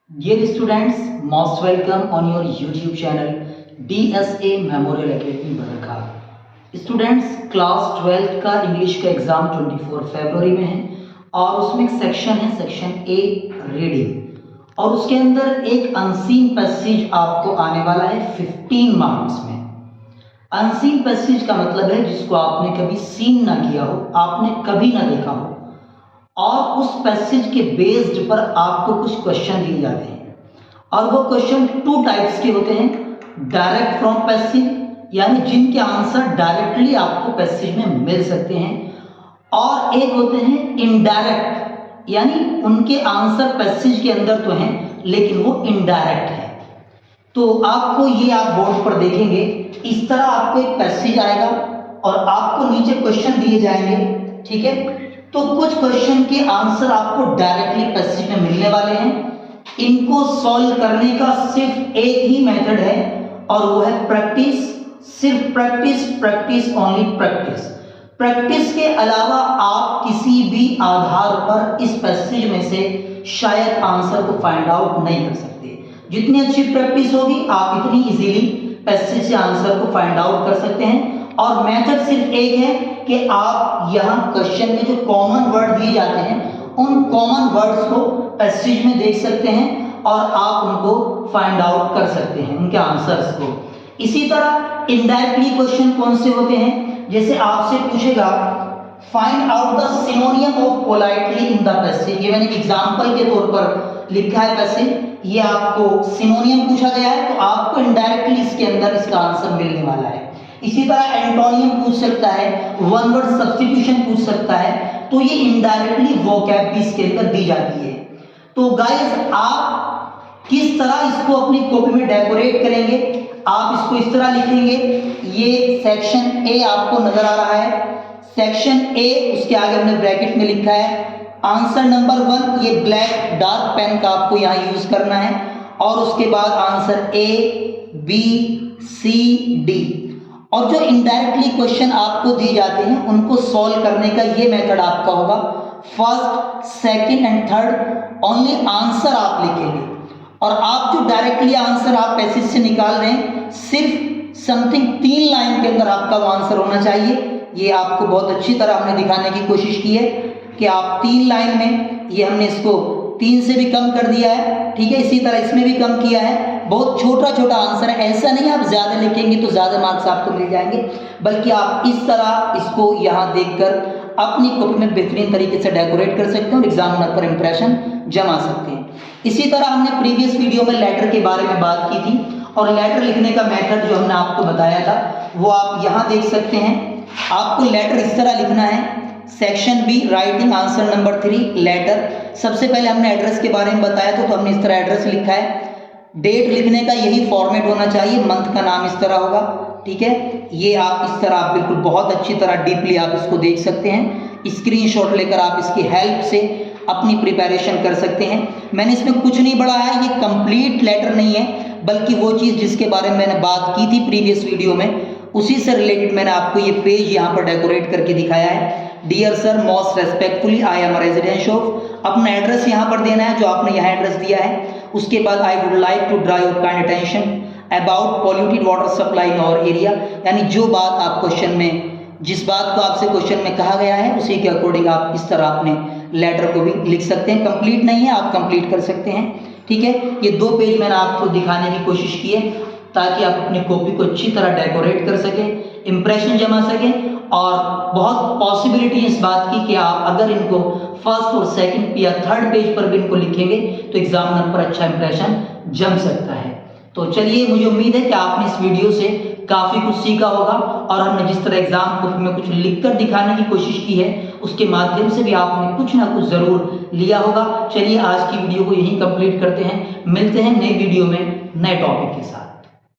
Dear students, most welcome on your YouTube channel DSA Memorial Academy Barkha. Students, class 12 का English का exam 24 फरवरी में है और उसमें एक सेक्शन है, सेक्शन ए रीडिंग, और उसके अंदर एक अनसीन पैसेज आपको आने वाला है 15 मार्क्स में। अनसीन पैसेज का मतलब है जिसको आपने कभी सीन ना किया हो, आपने कभी ना देखा हो, और उस पैसेज के बेस्ड पर आपको कुछ क्वेश्चन दिए जाते हैं। और वो क्वेश्चन टू टाइप्स के होते हैं, डायरेक्ट फ्रॉम पैसेज यानी जिनके आंसर डायरेक्टली आपको पैसेज में मिल सकते हैं, और एक होते हैं इनडायरेक्ट यानी उनके आंसर पैसेज के अंदर तो हैं लेकिन वो इनडायरेक्ट है। तो आपको ये आप बोर्ड पर देखेंगे, इस तरह आपको एक पैसेज आएगा और आपको नीचे क्वेश्चन दिए जाएंगे, ठीक है। तो कुछ क्वेश्चन के आंसर आपको डायरेक्टली पैसेज में मिलने वाले हैं। इनको सॉल्व करने का सिर्फ एक ही मेथड है और वो है प्रैक्टिस। सिर्फ practice, practice, only practice. Practice के अलावा आप किसी भी आधार पर इस पैसेज में से शायद आंसर को फाइंड आउट नहीं कर सकते। जितनी अच्छी प्रैक्टिस होगी आप इतनी इजीली पैसेज से आंसर को फाइंड आउट कर सकते हैं। और मेथड सिर्फ एक है कि आप यहाँ क्वेश्चन में जो कॉमन वर्ड दिए जाते हैं उन कॉमन वर्ड्स को पैसेज में देख सकते हैं और आप उनको फाइंड आउट कर सकते हैं, उनके आंसर्स को। इसी तरह इनडायरेक्टली क्वेश्चन कौन से होते हैं, जैसे आपसे पूछेगा find out the सिनोनियम of politely in the passage. ये मैंने एग्जांपल के तौर पर लिखा है पैसेज, ये आपको सिनोनियम पूछा गया है तो आपको इनडायरेक्टली इसके अंदर इसका आंसर मिलने वाला है। इसी तरह एंटोनियम पूछ सकता है, वन वर्ड सब्स्टिट्यूशन पूछ सकता है, तो ये इनडायरेक्टली वोकैब भी इसके अंदर दी जाती है। तो गाइस, आप किस तरह इसको अपनी कॉपी में डेकोरेट करेंगे, आप इसको इस तरह लिखेंगे। ये सेक्शन ए आपको नजर आ रहा है, सेक्शन ए, उसके आगे हमने ब्रैकेट में लिखा है आंसर नंबर 1। ये ब्लैक डार्क पेन का आपको यहाँ यूज करना है, और उसके बाद answer A, B, C, D. और जो इनडायरेक्टली क्वेश्चन आपको दिए जाते हैं उनको सॉल्व करने का ये मेथड आपका होगा, first, second and third only answer आप लिखेंगे। और आप जो डायरेक्टली आंसर आप पैसेज से निकाल रहे हैं, सिर्फ समथिंग 3 लाइन के अंदर आपका वो आंसर होना चाहिए। ये आपको बहुत अच्छी तरह हमने दिखाने की कोशिश की है कि आप 3 लाइन में, ये हमने इसको 3 से भी कम कर दिया है, ठीक है। इसी तरह इसमें भी कम किया है, बहुत छोटा छोटा आंसर है। ऐसा नहीं आप ज्यादा लिखेंगे तो ज्यादा मार्क्स आपको मिल जाएंगे, बल्कि आप इस तरह इसको यहाँ देखकर अपनी कॉपी में बेहतरीन तरीके से डेकोरेट कर सकते हैं और एग्जामिनर पर इंप्रेशन जमा सकते हैं। इसी तरह हमने प्रीवियस वीडियो में लेटर के बारे में बात की थी, और लेटर लिखने का मेथड जो हमने आपको बताया था वो आप यहाँ देख सकते हैं। आपको लेटर इस तरह लिखना है, section B, writing answer number 3 letter. सबसे पहले हमने एड्रेस के बारे में बताया था, तो हमने इस तरह एड्रेस लिखा है। डेट लिखने का यही फॉर्मेट होना चाहिए, मंथ का नाम इस तरह होगा, ठीक है। ये आप इस तरह आप बिल्कुल बहुत अच्छी तरह डीपली आप इसको देख सकते हैं। स्क्रीनशॉट लेकर आप इसकी हेल्प से अपनी प्रिपरेशन कर सकते हैं। मैंने इसमें कुछ नहीं बढ़ाया है, ये कंप्लीट लेटर नहीं है, बल्कि वो चीज़ जिसके बारे में मैंने बात की थी प्रीवियस वीडियो में, उसी से रिलेटेड मैंने आपको ये पेज यहाँ पर डेकोरेट करके दिखाया है। Dear sir, most respectfully I am resident of, अपना एड्रेस यहाँ पर देना है जो आपने यहाँ एड्रेस दिया है। उसके बाद I would like to draw your kind attention about polluted water supply in our area, यानी जो बात आप क्वेश्चन में, जिस बात को आपसे क्वेश्चन में कहा गया है उसी के अकॉर्डिंग आप इस तरह अपने लेटर को भी लिख सकते हैं। कंप्लीट नहीं है, आप कंप्लीट कर सकते हैं, ठीक है। ये 2 पेज मैंने आपको दिखाने की कोशिश की है ताकि आप अपनी कॉपी को अच्छी तरह डेकोरेट कर सकें, इंप्रेशन जमा सकें। और बहुत पॉसिबिलिटी है इस बात की कि आप अगर इनको फर्स्ट और सेकंड या थर्ड पेज पर भी इनको लिखेंगे तो एग्जामिनर पर अच्छा इंप्रेशन जम सकता है। तो चलिए, मुझे उम्मीद है कि आपने इस वीडियो से काफ़ी कुछ सीखा होगा, और हमने जिस तरह एग्जाम कॉपी में कुछ लिखकर दिखाने की कोशिश की है उसके माध्यम से भी आपने कुछ ना कुछ ज़रूर लिया होगा। चलिए, आज की वीडियो को यहीं कंप्लीट करते हैं, मिलते हैं नई वीडियो में नए टॉपिक के साथ।